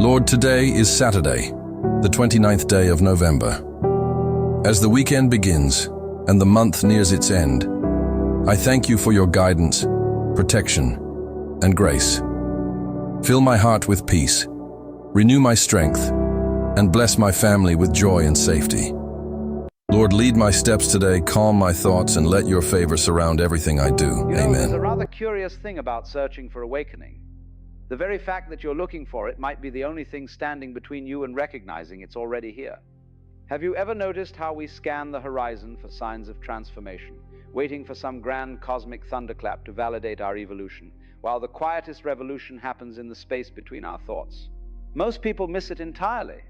Lord, today is Saturday, the 29th day of November. As the weekend begins and the month nears its end, I thank you for your guidance, protection, and grace. Fill my heart with peace, renew my strength, and bless my family with joy and safety. Lord, lead my steps today, calm my thoughts, and let your favor surround everything I do. Amen. There's a rather curious thing about searching for awakening. The very fact that you're looking for it might be the only thing standing between you and recognizing it's already here. Have you ever noticed how we scan the horizon for signs of transformation, waiting for some grand cosmic thunderclap to validate our evolution, while the quietest revolution happens in the space between our thoughts? Most people miss it entirely.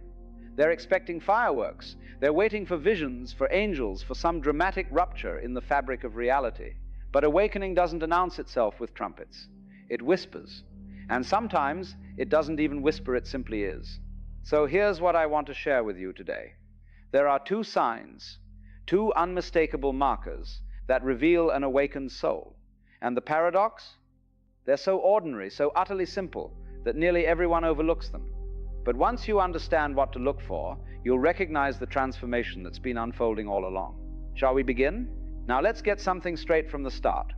They're expecting fireworks. They're waiting for visions, for angels, for some dramatic rupture in the fabric of reality. But awakening doesn't announce itself with trumpets. It whispers. And sometimes it doesn't even whisper, it simply is. So here's what I want to share with you today. There are two signs, two unmistakable markers that reveal an awakened soul. And the paradox? They're so ordinary, so utterly simple, that nearly everyone overlooks them. But once you understand what to look for, you'll recognize the transformation that's been unfolding all along. Shall we begin? Now let's get something straight from the start.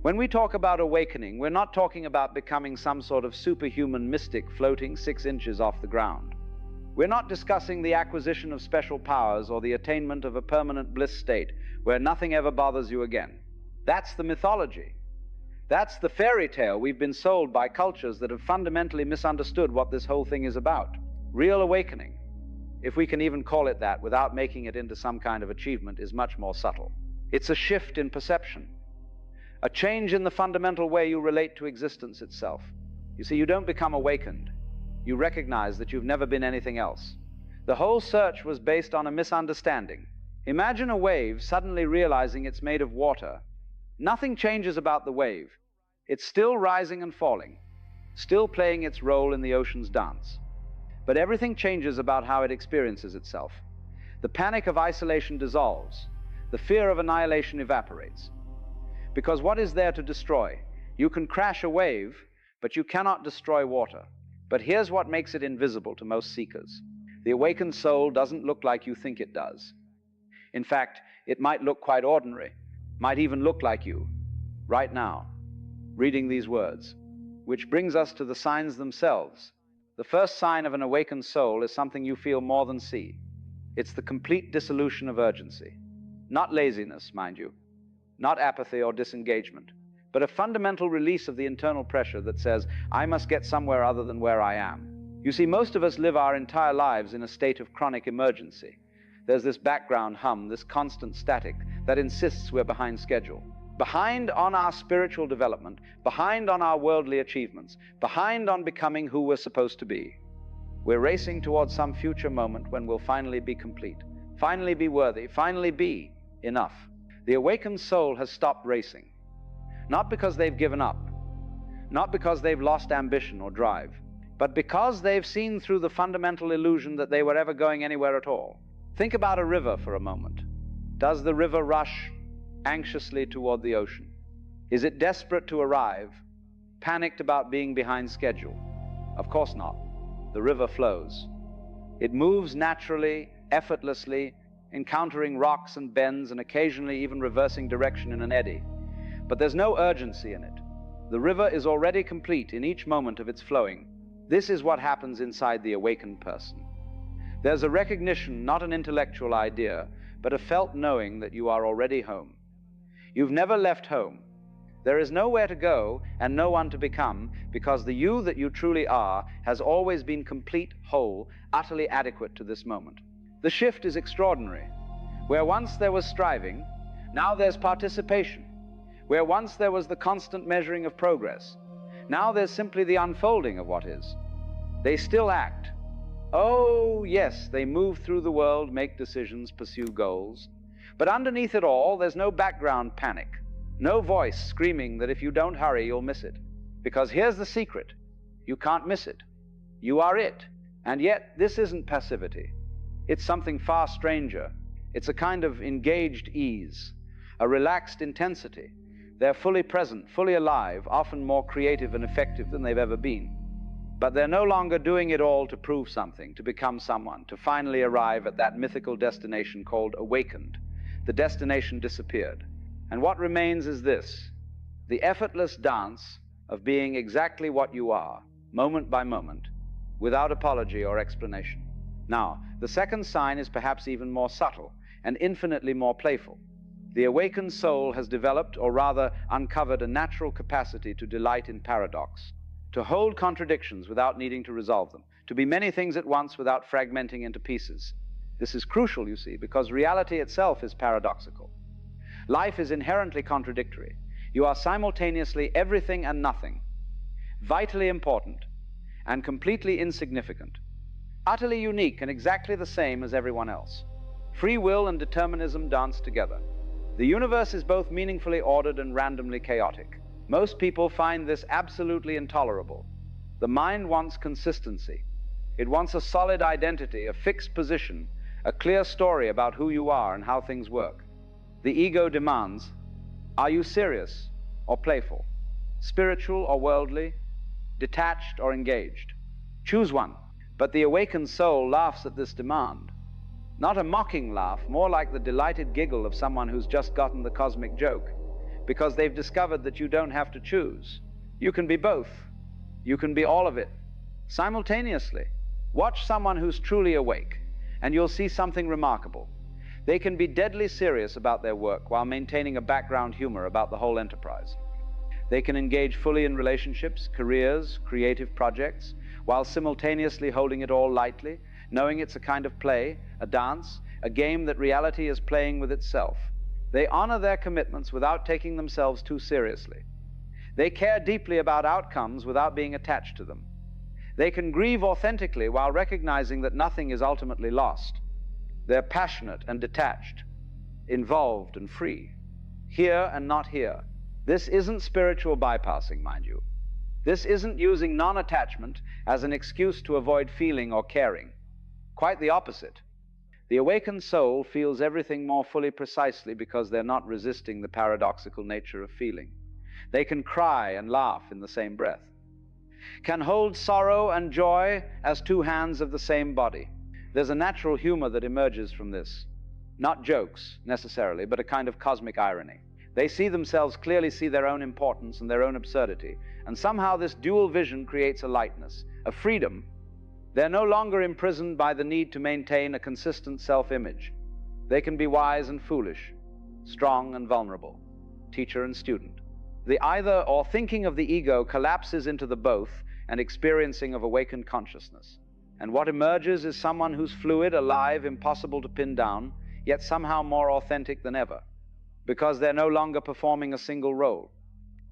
When we talk about awakening, we're not talking about becoming some sort of superhuman mystic floating 6 inches off the ground. We're not discussing the acquisition of special powers or the attainment of a permanent bliss state where nothing ever bothers you again. That's the mythology. That's the fairy tale we've been sold by cultures that have fundamentally misunderstood what this whole thing is about. Real awakening, if we can even call it that without making it into some kind of achievement, is much more subtle. It's a shift in perception. A change in the fundamental way you relate to existence itself. You see, you don't become awakened. You recognize that you've never been anything else. The whole search was based on a misunderstanding. Imagine a wave suddenly realizing it's made of water. Nothing changes about the wave. It's still rising and falling, still playing its role in the ocean's dance. But everything changes about how it experiences itself. The panic of isolation dissolves. The fear of annihilation evaporates. Because what is there to destroy? You can crash a wave, but you cannot destroy water. But here's what makes it invisible to most seekers. The awakened soul doesn't look like you think it does. In fact, it might look quite ordinary, might even look like you, right now, reading these words. Which brings us to the signs themselves. The first sign of an awakened soul is something you feel more than see. It's the complete dissolution of urgency. Not laziness, mind you. Not apathy or disengagement, but a fundamental release of the internal pressure that says, I must get somewhere other than where I am. You see, most of us live our entire lives in a state of chronic emergency. There's this background hum, this constant static that insists we're behind schedule. Behind on our spiritual development, behind on our worldly achievements, behind on becoming who we're supposed to be. We're racing towards some future moment when we'll finally be complete, finally be worthy, finally be enough. The awakened soul has stopped racing, not because they've given up, not because they've lost ambition or drive, but because they've seen through the fundamental illusion that they were ever going anywhere at all. Think about a river for a moment. Does the river rush anxiously toward the ocean? Is it desperate to arrive, panicked about being behind schedule? Of course not. The river flows. It moves naturally, effortlessly, encountering rocks and bends and occasionally even reversing direction in an eddy. But there's no urgency in it. The river is already complete in each moment of its flowing. This is what happens inside the awakened person. There's a recognition, not an intellectual idea, but a felt knowing that you are already home. You've never left home. There is nowhere to go and no one to become, because the you that you truly are has always been complete, whole, utterly adequate to this moment. The shift is extraordinary. Where once there was striving, now there's participation. Where once there was the constant measuring of progress, now there's simply the unfolding of what is. They still act. Oh, yes, they move through the world, make decisions, pursue goals. But underneath it all, there's no background panic, no voice screaming that if you don't hurry, you'll miss it. Because here's the secret. You can't miss it. You are it. And yet, this isn't passivity. It's something far stranger. It's a kind of engaged ease, a relaxed intensity. They're fully present, fully alive, often more creative and effective than they've ever been. But they're no longer doing it all to prove something, to become someone, to finally arrive at that mythical destination called awakened. The destination disappeared. And what remains is this: the effortless dance of being exactly what you are, moment by moment, without apology or explanation. Now, the second sign is perhaps even more subtle and infinitely more playful. The awakened soul has developed, or rather uncovered, a natural capacity to delight in paradox, to hold contradictions without needing to resolve them, to be many things at once without fragmenting into pieces. This is crucial, you see, because reality itself is paradoxical. Life is inherently contradictory. You are simultaneously everything and nothing, vitally important and completely insignificant, utterly unique and exactly the same as everyone else. Free will and determinism dance together. The universe is both meaningfully ordered and randomly chaotic. Most people find this absolutely intolerable. The mind wants consistency. It wants a solid identity, a fixed position, a clear story about who you are and how things work. The ego demands, are you serious or playful, spiritual or worldly, detached or engaged? Choose one. But the awakened soul laughs at this demand. Not a mocking laugh, more like the delighted giggle of someone who's just gotten the cosmic joke, because they've discovered that you don't have to choose. You can be both. You can be all of it simultaneously. Watch someone who's truly awake, and you'll see something remarkable. They can be deadly serious about their work while maintaining a background humor about the whole enterprise. They can engage fully in relationships, careers, creative projects, while simultaneously holding it all lightly, knowing it's a kind of play, a dance, a game that reality is playing with itself. They honor their commitments without taking themselves too seriously. They care deeply about outcomes without being attached to them. They can grieve authentically while recognizing that nothing is ultimately lost. They're passionate and detached, involved and free, here and not here. This isn't spiritual bypassing, mind you. This isn't using non-attachment as an excuse to avoid feeling or caring. Quite the opposite. The awakened soul feels everything more fully precisely because they're not resisting the paradoxical nature of feeling. They can cry and laugh in the same breath, can hold sorrow and joy as two hands of the same body. There's a natural humor that emerges from this. Not jokes, necessarily, but a kind of cosmic irony. They see themselves clearly, see their own importance and their own absurdity, and somehow this dual vision creates a lightness, a freedom. They're no longer imprisoned by the need to maintain a consistent self-image. They can be wise and foolish, strong and vulnerable, teacher and student. The either or thinking of the ego collapses into the both and experiencing of awakened consciousness. And what emerges is someone who's fluid, alive, impossible to pin down, yet somehow more authentic than ever, because they're no longer performing a single role.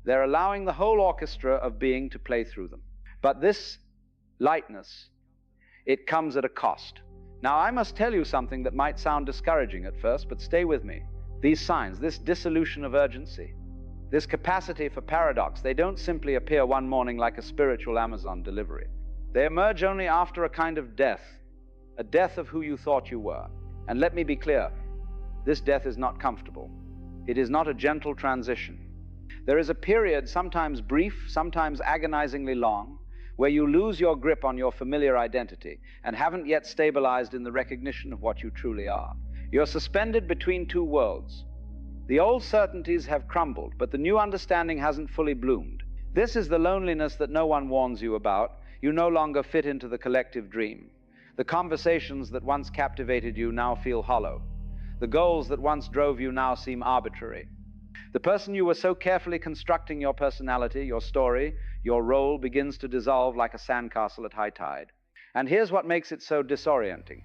They're allowing the whole orchestra of being to play through them. But this lightness, it comes at a cost. Now, I must tell you something that might sound discouraging at first, but stay with me. These signs, this dissolution of urgency, this capacity for paradox, they don't simply appear one morning like a spiritual Amazon delivery. They emerge only after a kind of death, a death of who you thought you were. And let me be clear, this death is not comfortable. It is not a gentle transition. There is a period, sometimes brief, sometimes agonizingly long, where you lose your grip on your familiar identity and haven't yet stabilized in the recognition of what you truly are. You're suspended between two worlds. The old certainties have crumbled, but the new understanding hasn't fully bloomed. This is the loneliness that no one warns you about. You no longer fit into the collective dream. The conversations that once captivated you now feel hollow. The goals that once drove you now seem arbitrary. The person you were so carefully constructing your personality, your story, your role begins to dissolve like a sandcastle at high tide. And here's what makes it so disorienting.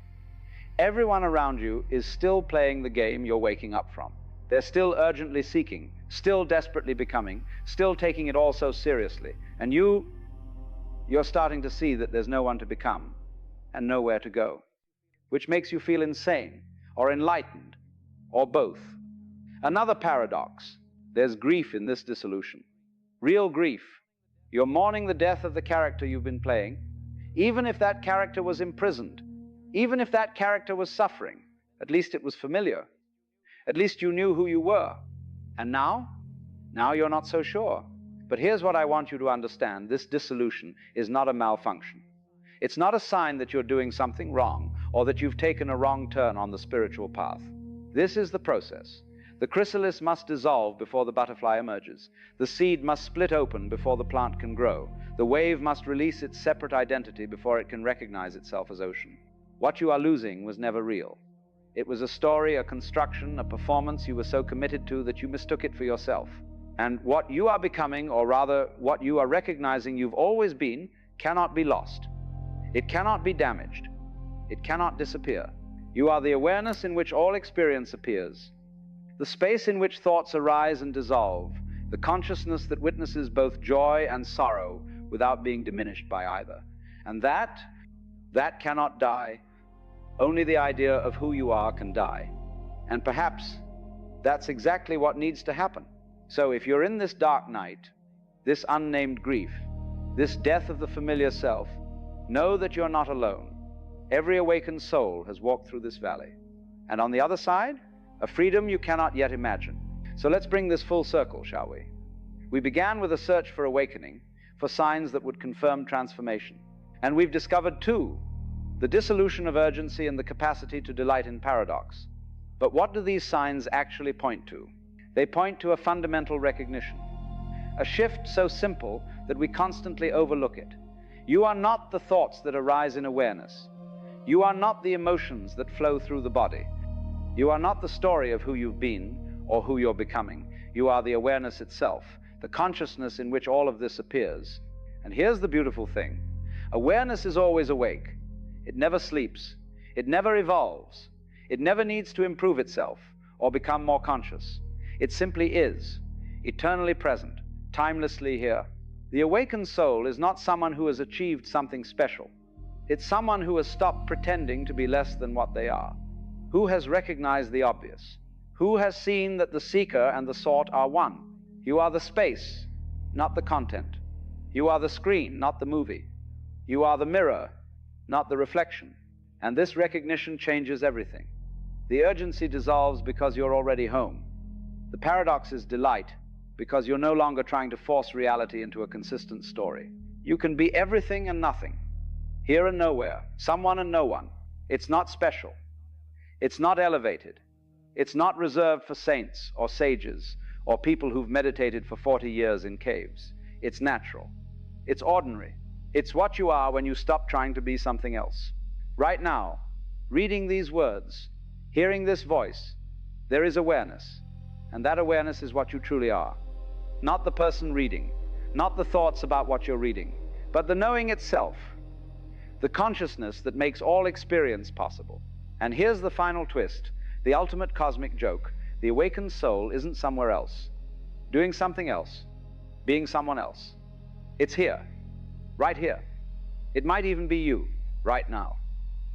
Everyone around you is still playing the game you're waking up from. They're still urgently seeking, still desperately becoming, still taking it all so seriously. And you're starting to see that there's no one to become and nowhere to go, which makes you feel insane or enlightened or both. Another paradox. There's grief in this dissolution. Real grief. You're mourning the death of the character you've been playing, even if that character was imprisoned, even if that character was suffering. At least it was familiar. At least you knew who you were. And now you're not so sure. But here's what I want you to understand. This dissolution is not a malfunction. It's not a sign that you're doing something wrong or that you've taken a wrong turn on the spiritual path. This is the process. The chrysalis must dissolve before the butterfly emerges. The seed must split open before the plant can grow. The wave must release its separate identity before it can recognize itself as ocean. What you are losing was never real. It was a story, a construction, a performance you were so committed to that you mistook it for yourself. And what you are becoming, or rather what you are recognizing you've always been, cannot be lost. It cannot be damaged. It cannot disappear. You are the awareness in which all experience appears, the space in which thoughts arise and dissolve, the consciousness that witnesses both joy and sorrow without being diminished by either. And that cannot die. Only the idea of who you are can die. And perhaps that's exactly what needs to happen. So if you're in this dark night, this unnamed grief, this death of the familiar self, know that you're not alone. Every awakened soul has walked through this valley. And on the other side, a freedom you cannot yet imagine. So let's bring this full circle, shall we? We began with a search for awakening, for signs that would confirm transformation. And we've discovered two: the dissolution of urgency and the capacity to delight in paradox. But what do these signs actually point to? They point to a fundamental recognition, a shift so simple that we constantly overlook it. You are not the thoughts that arise in awareness. You are not the emotions that flow through the body. You are not the story of who you've been or who you're becoming. You are the awareness itself, the consciousness in which all of this appears. And here's the beautiful thing. Awareness is always awake. It never sleeps. It never evolves. It never needs to improve itself or become more conscious. It simply is, eternally present, timelessly here. The awakened soul is not someone who has achieved something special. It's someone who has stopped pretending to be less than what they are, who has recognized the obvious, who has seen that the seeker and the sought are one. You are the space, not the content. You are the screen, not the movie. You are the mirror, not the reflection. And this recognition changes everything. The urgency dissolves because you're already home. The paradox is delight, because you're no longer trying to force reality into a consistent story. You can be everything and nothing, here and nowhere, someone and no one. It's not special. It's not elevated. It's not reserved for saints or sages or people who've meditated for 40 years in caves. It's natural. It's ordinary. It's what you are when you stop trying to be something else. Right now, reading these words, hearing this voice, there is awareness. And that awareness is what you truly are. Not the person reading, not the thoughts about what you're reading, but the knowing itself, the consciousness that makes all experience possible. And here's the final twist, the ultimate cosmic joke. The awakened soul isn't somewhere else, doing something else, being someone else. It's here, right here. It might even be you, right now,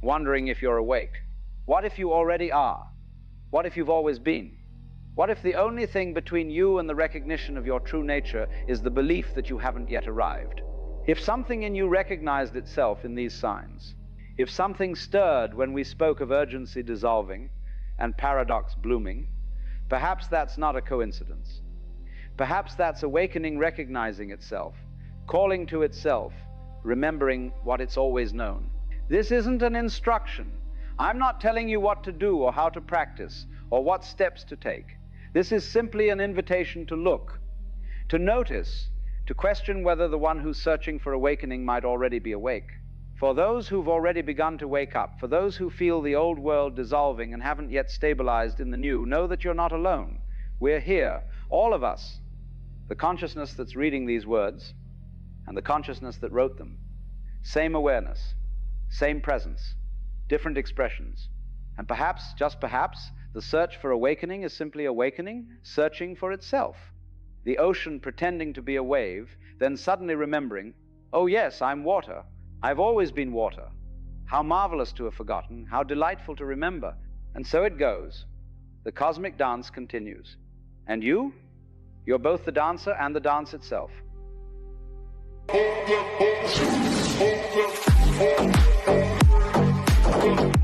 wondering if you're awake. What if you already are? What if you've always been? What if the only thing between you and the recognition of your true nature is the belief that you haven't yet arrived? If something in you recognized itself in these signs, if something stirred when we spoke of urgency dissolving and paradox blooming, perhaps that's not a coincidence. Perhaps that's awakening recognizing itself, calling to itself, remembering what it's always known. This isn't an instruction. I'm not telling you what to do or how to practice or what steps to take. This is simply an invitation to look, to notice, to question whether the one who's searching for awakening might already be awake. For those who've already begun to wake up, for those who feel the old world dissolving and haven't yet stabilized in the new, know that you're not alone. We're here, all of us. The consciousness that's reading these words and the consciousness that wrote them. Same awareness, same presence, different expressions. And perhaps, just perhaps, the search for awakening is simply awakening, searching for itself. The ocean pretending to be a wave, then suddenly remembering, oh yes, I'm water. I've always been water. How marvelous to have forgotten, how delightful to remember. And so it goes. The cosmic dance continues. And you? You're both the dancer and the dance itself. Hold up.